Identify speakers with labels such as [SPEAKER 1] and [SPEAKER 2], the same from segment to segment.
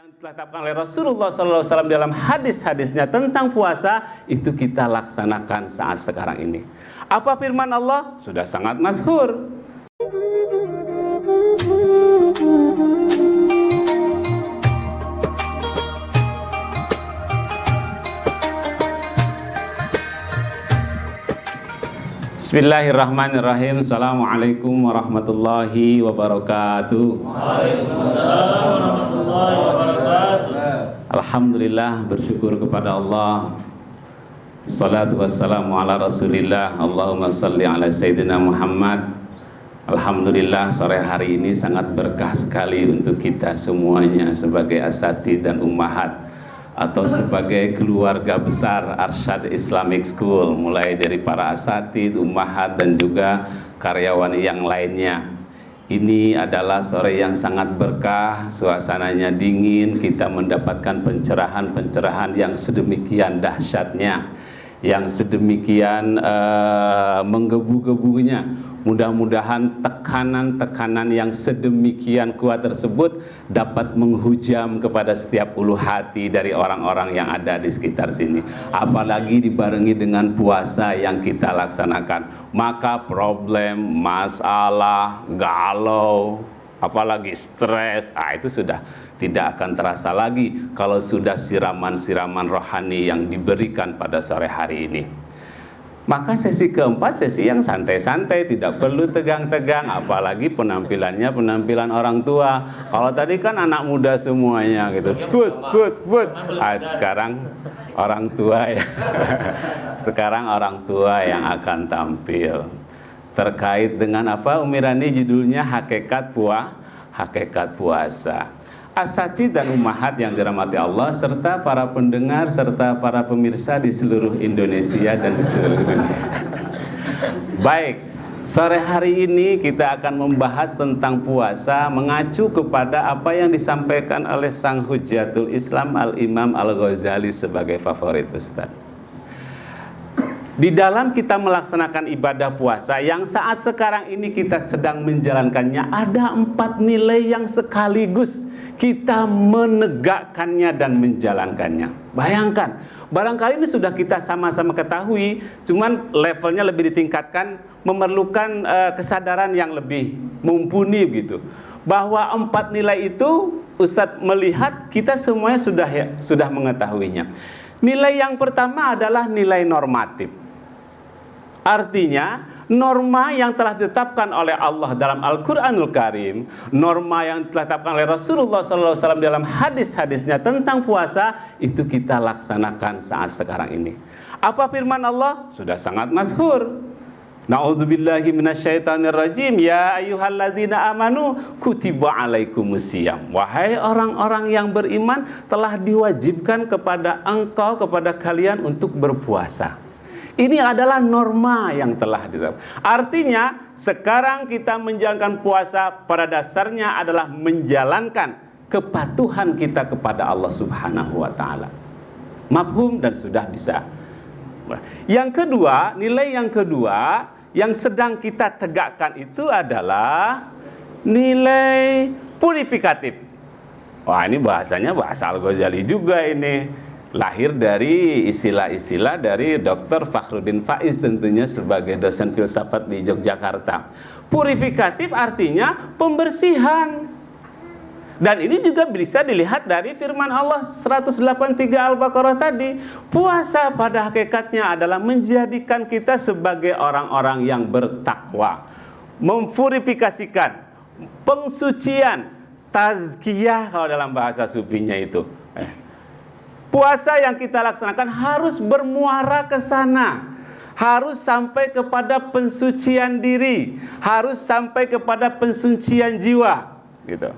[SPEAKER 1] yang telah ditetapkan oleh Rasulullah SAW dalam hadis-hadisnya tentang puasa itu kita laksanakan saat sekarang ini. Apa firman Allah? Sudah sangat masyhur. Bismillahirrahmanirrahim. Assalamualaikum warahmatullahi wabarakatuh.
[SPEAKER 2] Waalaikumsalam warahmatullahi wabarakatuh.
[SPEAKER 1] Alhamdulillah, bersyukur kepada Allah. Salatu wassalamu ala Rasulillah. Allahumma salli ala Sayyidina Muhammad. Alhamdulillah, sore hari ini sangat berkah sekali untuk kita semuanya sebagai asatidz dan ummahat atau sebagai keluarga besar Arsyad Islamic School, mulai dari para asatidz, ummahat dan juga karyawan yang lainnya. Ini adalah sore yang sangat berkah, suasananya dingin, kita mendapatkan pencerahan-pencerahan yang sedemikian dahsyatnya, yang sedemikian menggebu-gebunya. Mudah-mudahan tekanan-tekanan yang sedemikian kuat tersebut dapat menghujam kepada setiap ulu hati dari orang-orang yang ada di sekitar sini. Apalagi dibarengi dengan puasa yang kita laksanakan, maka problem, masalah, galau, apalagi stres, itu sudah tidak akan terasa lagi kalau sudah siraman-siraman rohani yang diberikan pada sore hari ini. Maka sesi keempat, sesi yang santai-santai, tidak perlu tegang-tegang, apalagi penampilannya penampilan orang tua. Kalau tadi kan anak muda semuanya gitu, put. Sekarang orang tua ya. Sekarang orang tua yang akan tampil. Terkait dengan apa Umirani, judulnya hakikat puasa. Asatidz dan ummahat yang dirahmati Allah, serta para pendengar serta para pemirsa di seluruh Indonesia dan di seluruh dunia. Baik, sore hari ini kita akan membahas tentang puasa mengacu kepada apa yang disampaikan oleh Sang Hujjatul Islam Al-Imam Al-Ghazali sebagai favorit Ustaz. Di dalam kita melaksanakan ibadah puasa yang saat sekarang ini kita sedang menjalankannya, ada 4 nilai yang sekaligus kita menegakkannya dan menjalankannya. Bayangkan, barangkali ini sudah kita sama-sama ketahui, cuman levelnya lebih ditingkatkan, memerlukan kesadaran yang lebih mumpuni gitu. Bahwa 4 nilai itu Ustadz melihat kita semuanya sudah mengetahuinya. Nilai yang pertama adalah nilai normatif. Artinya, norma yang telah ditetapkan oleh Allah dalam Al-Quranul Karim, norma yang telah ditetapkan oleh Rasulullah SAW dalam hadis-hadisnya tentang puasa, itu kita laksanakan saat sekarang ini. Apa firman Allah? Sudah sangat masyhur. Na'udzubillahi minasyaitonirrajim. Ya ayyuhalladzina amanu kutiba alaikumusiyam. Wahai orang-orang yang beriman, telah diwajibkan kepada engkau, kepada kalian untuk berpuasa. Ini adalah norma yang telah ditetapkan. Artinya, sekarang kita menjalankan puasa pada dasarnya adalah menjalankan kepatuhan kita kepada Allah Subhanahu wa taala. Mafhum dan sudah bisa. Yang kedua, nilai yang kedua yang sedang kita tegakkan itu adalah nilai purifikatif. Wah, ini bahasanya bahasa Al-Ghazali juga ini. Lahir dari istilah-istilah dari Dr. Fakhruddin Faiz tentunya sebagai dosen filsafat di Yogyakarta. Purifikatif artinya pembersihan. Dan ini juga bisa dilihat dari firman Allah 183 Al-Baqarah tadi. Puasa pada hakikatnya adalah menjadikan kita sebagai orang-orang yang bertakwa. Mempurifikasikan, pengsucian, tazkiyah kalau dalam bahasa sufinya itu. Puasa yang kita laksanakan harus bermuara ke sana, harus sampai kepada pensucian diri, harus sampai kepada pensucian jiwa, gitu.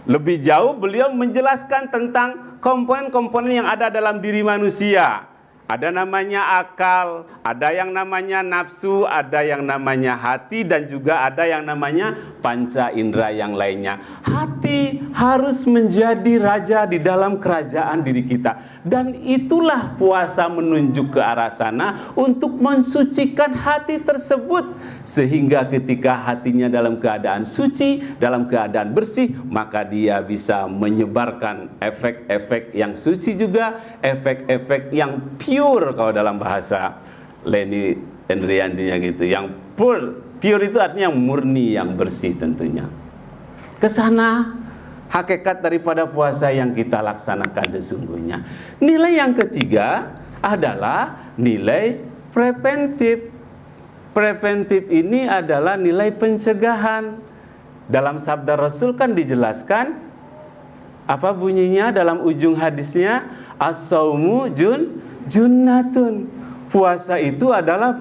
[SPEAKER 1] Lebih jauh beliau menjelaskan tentang komponen-komponen yang ada dalam diri manusia. Ada namanya akal, ada yang namanya nafsu, ada yang namanya hati, dan juga ada yang namanya panca indera yang lainnya. Hati harus menjadi raja di dalam kerajaan diri kita. Dan itulah puasa menunjuk ke arah sana untuk mensucikan hati tersebut. Sehingga ketika hatinya dalam keadaan suci, dalam keadaan bersih, maka dia bisa menyebarkan efek-efek yang suci juga, efek-efek yang pure kalau dalam bahasa Leni Endriantinya gitu. Yang pure itu artinya yang murni, yang bersih tentunya. Kesana hakikat daripada puasa yang kita laksanakan sesungguhnya. Nilai yang ketiga adalah nilai preventif. Preventif ini adalah nilai pencegahan. Dalam sabda Rasul kan dijelaskan, apa bunyinya dalam ujung hadisnya? As-saumu junnatun. Puasa itu adalah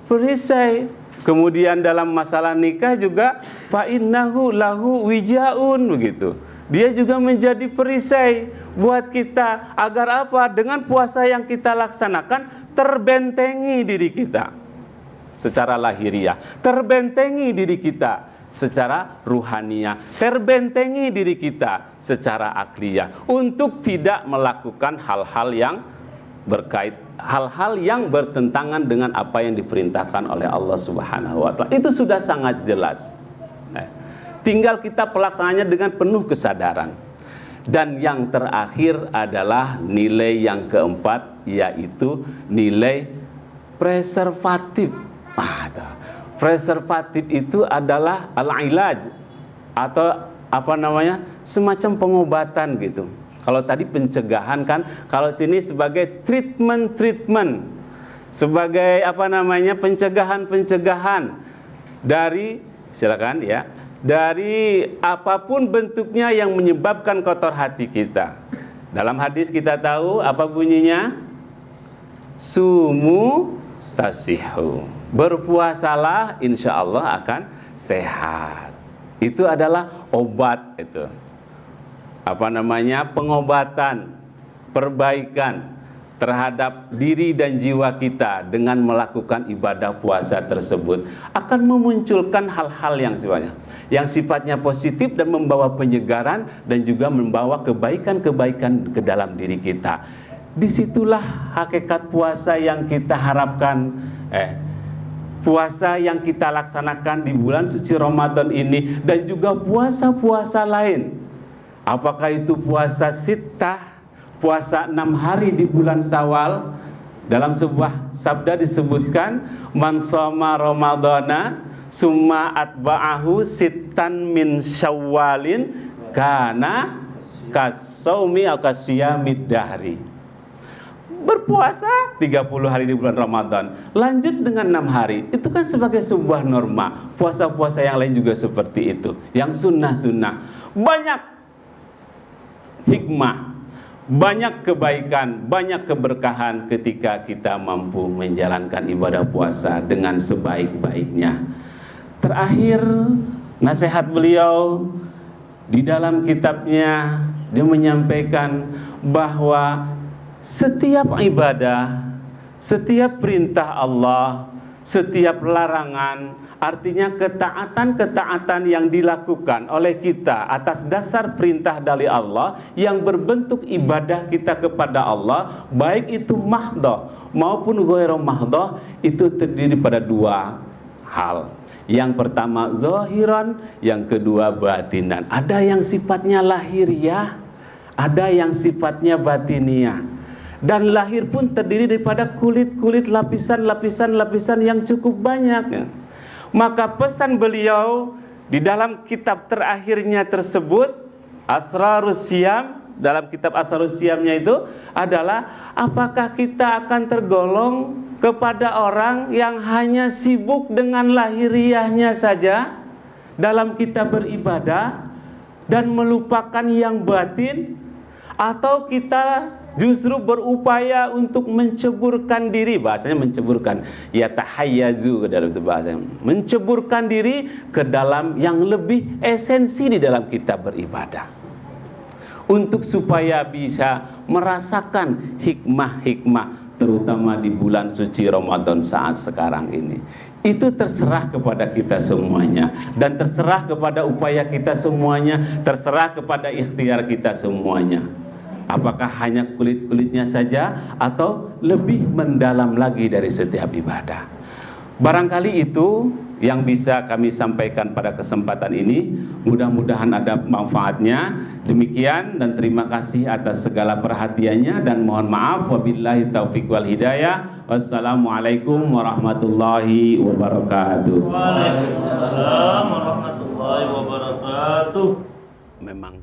[SPEAKER 1] perisai. Kemudian dalam masalah nikah juga fa innahu lahu wijaun, begitu. Dia juga menjadi perisai buat kita agar apa? Dengan puasa yang kita laksanakan terbentengi diri kita secara lahiriah, terbentengi diri kita secara ruhaniah, terbentengi diri kita secara akliyah untuk tidak melakukan hal-hal yang bertentangan dengan apa yang diperintahkan oleh Allah Subhanahu wa taala. Itu sudah sangat jelas. Tinggal kita pelaksananya dengan penuh kesadaran. Dan yang terakhir adalah nilai yang keempat, yaitu nilai preservatif. Preservatif itu adalah al-ilaj, atau apa namanya, semacam pengobatan gitu. Kalau tadi pencegahan kan, kalau sini sebagai treatment, sebagai apa namanya, pencegahan dari, silakan ya, dari apapun bentuknya yang menyebabkan kotor hati kita. Dalam hadis kita tahu apa bunyinya? Sumu tasihu. Berpuasalah, insya Allah akan sehat. Itu adalah obat, itu apa namanya, pengobatan, perbaikan terhadap diri dan jiwa kita dengan melakukan ibadah puasa tersebut akan memunculkan hal-hal yang sifatnya positif dan membawa penyegaran dan juga membawa kebaikan-kebaikan ke dalam diri kita. Disitulah hakikat puasa yang kita harapkan. Puasa yang kita laksanakan di bulan suci Ramadan ini dan juga puasa-puasa lain. Apakah itu puasa sittah, puasa 6 hari di bulan Syawal? Dalam sebuah sabda disebutkan, man shoma ramadhana summa atba'ahu sittan min syawalin kana kasaumi aw kasiyamid dahri. Berpuasa 30 hari di bulan Ramadan, lanjut dengan 6 hari. Itu kan sebagai sebuah norma. Puasa-puasa yang lain juga seperti itu. Yang sunnah-sunnah. Banyak hikmah, banyak kebaikan, banyak keberkahan ketika kita mampu menjalankan ibadah puasa dengan sebaik-baiknya. Terakhir, nasihat beliau di dalam kitabnya, dia menyampaikan bahwa setiap ibadah, setiap perintah Allah, setiap larangan, artinya ketaatan-ketaatan yang dilakukan oleh kita atas dasar perintah dari Allah yang berbentuk ibadah kita kepada Allah, baik itu mahdoh maupun ghairu mahdoh, itu terdiri pada 2 hal. Yang pertama zahiran, yang kedua batinan. Ada yang sifatnya lahiriah, ada yang sifatnya batiniah. Dan lahir pun terdiri daripada kulit-kulit, lapisan-lapisan yang cukup banyak. Maka pesan beliau di dalam kitab terakhirnya tersebut, Asrarus Siyam, dalam kitab Asrarus Siyamnya itu adalah, apakah kita akan tergolong kepada orang yang hanya sibuk dengan lahiriahnya saja dalam kita beribadah dan melupakan yang batin, atau kita justru berupaya untuk menceburkan diri, bahasanya menceburkan, ya tahayyazu dalam itu bahasanya, menceburkan diri ke dalam yang lebih esensi di dalam kita beribadah, untuk supaya bisa merasakan hikmah-hikmah terutama di bulan suci Ramadan saat sekarang ini. Itu terserah kepada kita semuanya, dan terserah kepada upaya kita semuanya, terserah kepada ikhtiar kita semuanya. Apakah hanya kulit-kulitnya saja atau lebih mendalam lagi dari setiap ibadah? Barangkali itu yang bisa kami sampaikan pada kesempatan ini. Mudah-mudahan ada manfaatnya. Demikian, dan terima kasih atas segala perhatiannya, dan mohon maaf, wabillahi taufiq wal hidayah. Wassalamualaikum warahmatullahi wabarakatuh.
[SPEAKER 2] Waalaikumsalam warahmatullahi wabarakatuh.
[SPEAKER 1] Memang